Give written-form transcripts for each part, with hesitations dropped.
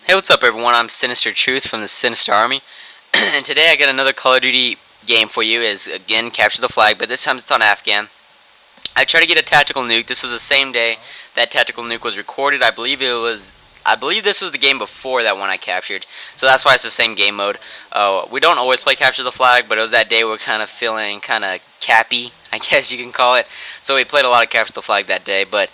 Hey, what's up everyone? I'm Sinister Truth from the Sinister Army, and today I got another Call of Duty game for you. Is again Capture the Flag, but this time it's on Afghan. I tried to get a tactical nuke. This was the same day that tactical nuke was recorded. I believe this was the game before that one I captured, so that's why it's the same game mode. We don't always play Capture the Flag, but it was that day we're kind of feeling kind of cappy, I guess you can call it. So we played a lot of Capture the Flag that day, but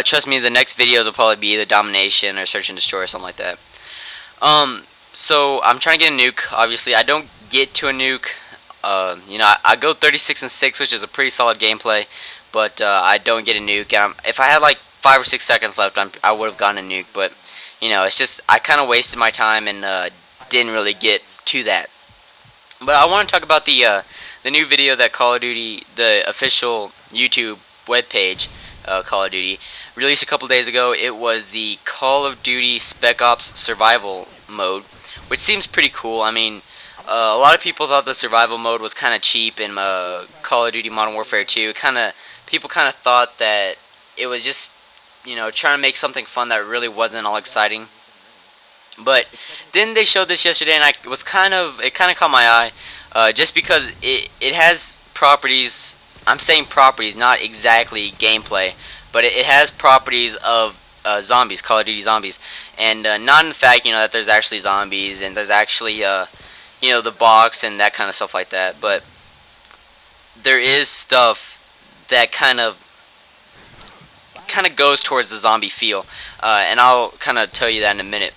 trust me, the next videos will probably be the Domination or Search and Destroy or something like that. So I'm trying to get a nuke. Obviously, I don't get to a nuke. I go 36 and 6, which is a pretty solid gameplay, but I don't get a nuke. And if I had like 5 or 6 seconds left, I would have gotten a nuke. But it's just I kind of wasted my time and didn't really get to that. But I want to talk about the new video that Call of Duty, the official YouTube webpage, Call of Duty, released a couple days ago. It was the Call of Duty Spec-Ops survival mode, which seems pretty cool. I mean, a lot of people thought the survival mode was kind of cheap in Call of Duty Modern Warfare 2. People kind of thought that it was just trying to make something fun that really wasn't all exciting. But then they showed this yesterday, and it kind of caught my eye, just because it has properties. I'm saying properties, not exactly gameplay, but it has properties of zombies, Call of Duty zombies, and not in the fact that there's actually zombies and there's actually the box and that kind of stuff like that, but there is stuff that kind of goes towards the zombie feel, and I'll kind of tell you that in a minute.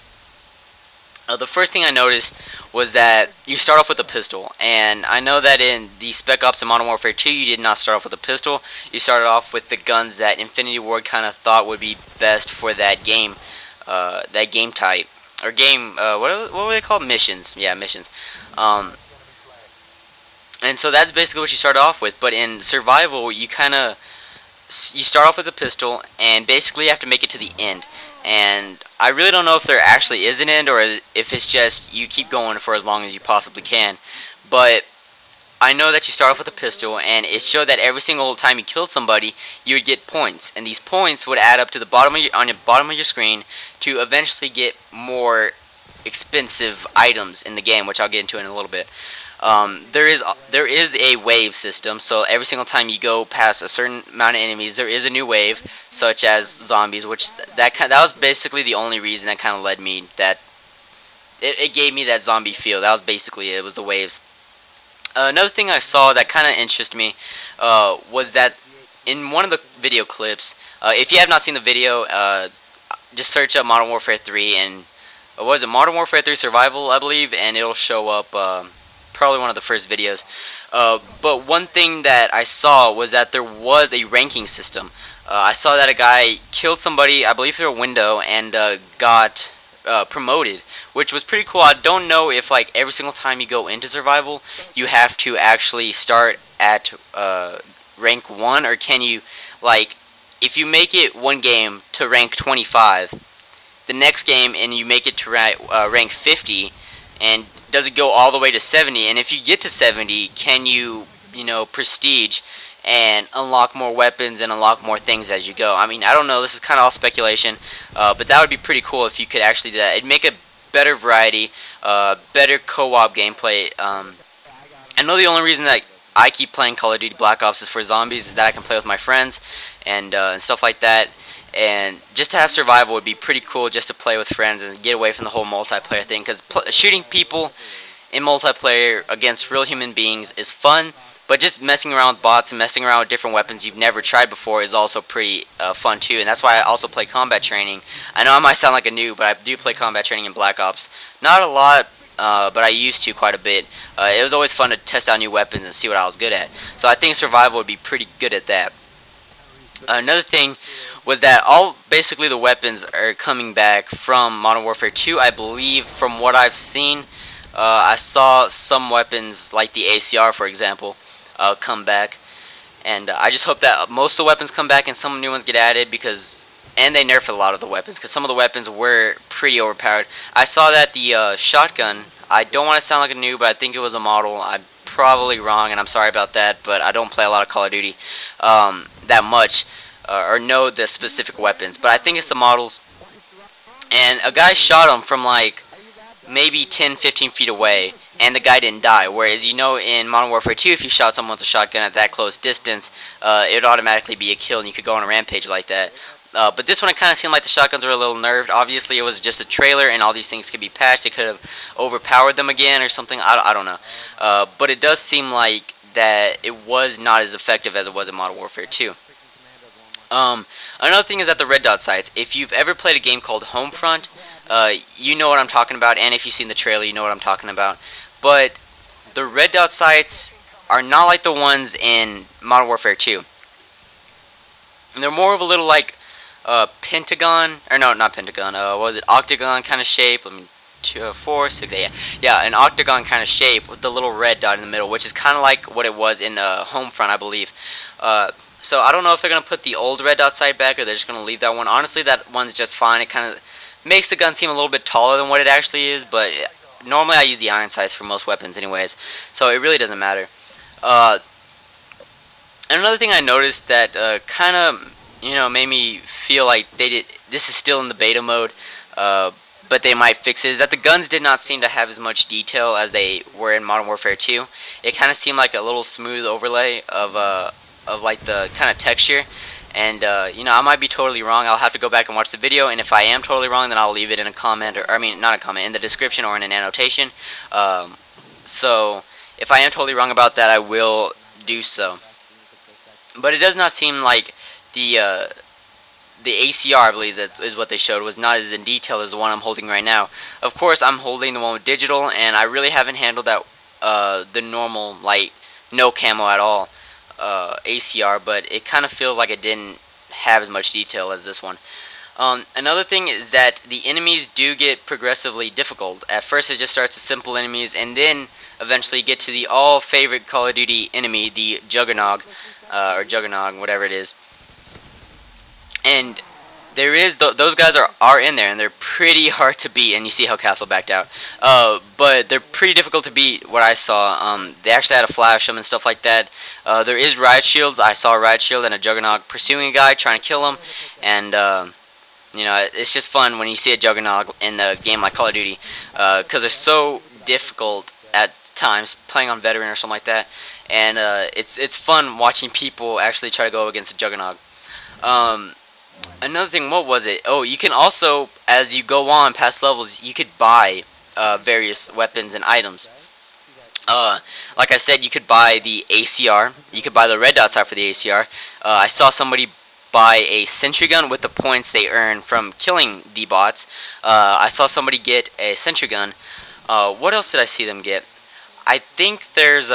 The first thing I noticed was that you start off with a pistol, and I know that in the Spec Ops and Modern Warfare 2 you did not start off with a pistol. You started off with the guns that Infinity Ward kind of thought would be best for that game type, or game, what were they called? Missions. Yeah, missions. And so that's basically what you start off with, but in survival you start off with a pistol, and basically you have to make it to the end. And I really don't know if there actually is an end, or if it's just you keep going for as long as you possibly can. But I know that you start off with a pistol, and it showed that every single time you killed somebody, you would get points, and these points would add up to the bottom of on the bottom of your screen to eventually get more expensive items in the game, which I'll get into in a little bit. There is a wave system, so every single time you go past a certain amount of enemies, there is a new wave, such as zombies, which that was basically the only reason that kind of led me that it gave me that zombie feel. That was basically it. It was the waves. Another thing I saw that kind of interested me was that in one of the video clips, if you have not seen the video, just search up Modern Warfare 3 and what was it, Modern Warfare 3 Survival, I believe, and it'll show up. Probably one of the first videos. But one thing that I saw was that there was a ranking system. I saw that a guy killed somebody, I believe through a window, and got promoted, which was pretty cool. I don't know if like every single time you go into survival you have to actually start at rank 1, or can you, like, if you make it one game to rank 25, the next game and you make it to rank 50, and does it go all the way to 70? And if you get to 70, can you, prestige and unlock more weapons and unlock more things as you go? I mean, I don't know. This is kind of all speculation, but that would be pretty cool if you could actually do that. It'd make a better variety, better co-op gameplay. I know the only reason that I keep playing Call of Duty Black Ops is for zombies, that I can play with my friends and stuff like that. And just to have survival would be pretty cool, just to play with friends and get away from the whole multiplayer thing, because shooting people in multiplayer against real human beings is fun, but just messing around with bots and messing around with different weapons you've never tried before is also pretty fun too. And that's why I also play combat training. I know I might sound like a noob, but I do play combat training in Black Ops. Not a lot, but I used to quite a bit. It was always fun to test out new weapons and see what I was good at. So I think survival would be pretty good at that. Another thing was that basically the weapons are coming back from Modern Warfare 2, I believe. From what I've seen, I saw some weapons like the ACR, for example, come back, and I just hope that most of the weapons come back and some new ones get added, and they nerf a lot of the weapons, because some of the weapons were pretty overpowered. I saw that the shotgun, I don't want to sound like a noob, but I think it was a model. I'm probably wrong, and I'm sorry about that, but I don't play a lot of Call of Duty that much, or know the specific weapons, but I think it's the models. and a guy shot him from like maybe 10-15 feet away, and the guy didn't die. Whereas, you know, in Modern Warfare 2, if you shot someone with a shotgun at that close distance, it would automatically be a kill, and you could go on a rampage like that. But this one, it kind of seemed like the shotguns were a little nerfed. Obviously, it was just a trailer, and all these things could be patched. They could have overpowered them again or something. I don't know. But it does seem like that it was not as effective as it was in Modern Warfare 2. Another thing is at the red dot sites. If you've ever played a game called Homefront, you know what I'm talking about, and if you've seen the trailer, you know what I'm talking about. But the red dot sites are not like the ones in Modern Warfare 2. And they're more of a little like pentagon, or no, not pentagon. What was it? Octagon kind of shape. Let me 2, 4, 6, 8. Yeah, an octagon kind of shape with the little red dot in the middle, which is kind of like what it was in Homefront, I believe. So I don't know if they're gonna put the old red dot sight back, or they're just gonna leave that one. Honestly, that one's just fine. It kind of makes the gun seem a little bit taller than what it actually is, but normally I use the iron sights for most weapons anyways, so it really doesn't matter. Another thing I noticed that kind of, you know, made me feel like this is still in the beta mode, but they might fix it, is that the guns did not seem to have as much detail as they were in Modern Warfare 2. It kind of seemed like a little smooth overlay of like the kind of texture. And, you know, I might be totally wrong. I'll have to go back and watch the video, and if I am totally wrong, then I'll leave it in a comment, or, I mean, not a comment, in the description or in an annotation. So, if I am totally wrong about that, I will do so. But it does not seem like the ACR, I believe that is what they showed, was not as in detail as the one I'm holding right now. Of course, I'm holding the one with digital, and I really haven't handled that, the normal, like, no camo at all. ACR, but it kind of feels like it didn't have as much detail as this one. Another thing is that the enemies do get progressively difficult. At first it just starts as simple enemies, and then eventually get to the all favorite Call of Duty enemy, the Juggernog, or Juggernog, whatever it is. And there is those guys are in there, and they're pretty hard to beat. And you see how Castle backed out. But they're pretty difficult to beat. What I saw, they actually had to flash them and stuff like that. There is riot shields. I saw a riot shield and a Juggernog pursuing a guy, trying to kill him. And you know, it's just fun when you see a Juggernog in a game like Call of Duty, because they're so difficult at times, playing on veteran or something like that. And it's fun watching people actually try to go against a Juggernog. Another thing, what was it? Oh, you can also, as you go on past levels, you could buy various weapons and items. Like I said, you could buy the ACR. You could buy the red dot sight for the ACR. I saw somebody buy a sentry gun with the points they earn from killing the bots. I saw somebody get a sentry gun. What else did I see them get? I think there's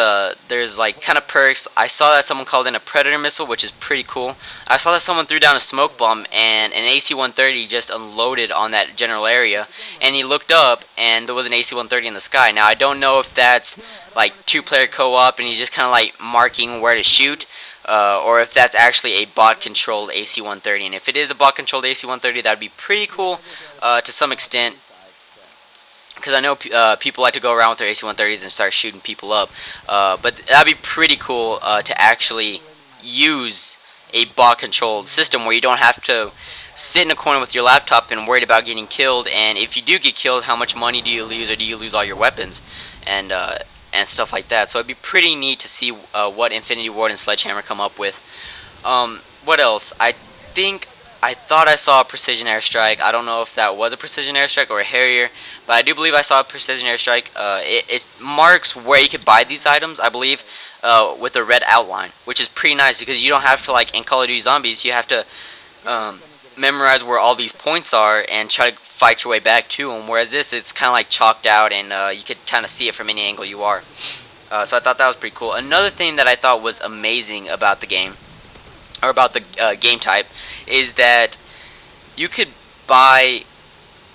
like kind of perks. I saw that someone called in a predator missile, which is pretty cool. I saw that someone threw down a smoke bomb, and an AC-130 just unloaded on that general area. And he looked up, and there was an AC-130 in the sky. Now I don't know if that's like two-player co-op, and he's just kind of like marking where to shoot, or if that's actually a bot-controlled AC-130. And if it is a bot-controlled AC-130, that'd be pretty cool to some extent. Because I know people like to go around with their AC-130s and start shooting people up. But that'd be pretty cool to actually use a bot-controlled system where you don't have to sit in a corner with your laptop and worried about getting killed. And if you do get killed, how much money do you lose, or do you lose all your weapons? And stuff like that. So it'd be pretty neat to see what Infinity Ward and Sledgehammer come up with. What else? I thought I saw a precision airstrike. I don't know if that was a precision airstrike or a Harrier, but I do believe I saw a precision airstrike. It marks where you could buy these items, I believe, with a red outline, which is pretty nice because you don't have to, like in Call of Duty Zombies, you have to memorize where all these points are and try to fight your way back to them. Whereas this, it's kind of like chalked out, and you could kind of see it from any angle you are. So I thought that was pretty cool. Another thing that I thought was amazing about the game, or about the game type, is that you could buy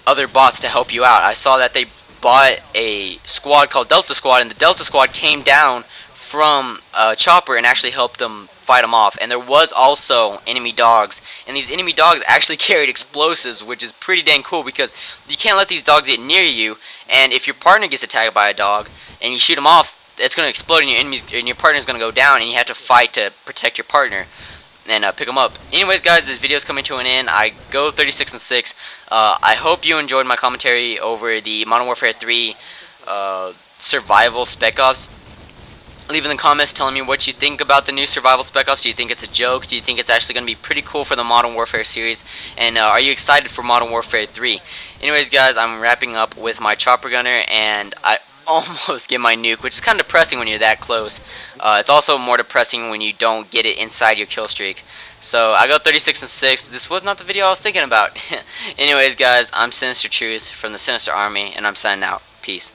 other bots to help you out. I saw that they bought a squad called Delta Squad, and the Delta Squad came down from a chopper and actually helped them fight them off. And there was also enemy dogs, and these enemy dogs actually carried explosives, which is pretty dang cool because you can't let these dogs get near you, and if your partner gets attacked by a dog and you shoot them off, it's going to explode and your partner's going to go down, and you have to fight to protect your partner. and pick them up. Anyways, guys, this video is coming to an end. I go 36-6. I hope you enjoyed my commentary over the Modern Warfare 3 survival Spec Ops. Leave in the comments telling me what you think about the new survival Spec Ops. Do you think it's a joke? Do you think it's actually going to be pretty cool for the Modern Warfare series? And are you excited for Modern Warfare 3? Anyways, guys, I'm wrapping up with my chopper gunner, and I almost get my nuke, which is kind of depressing when you're that close. It's also more depressing when you don't get it inside your kill streak. So I go 36-6. This was not the video I was thinking about. Anyways, guys, I'm Sinister Truth from the Sinister Army, and I'm signing out. Peace.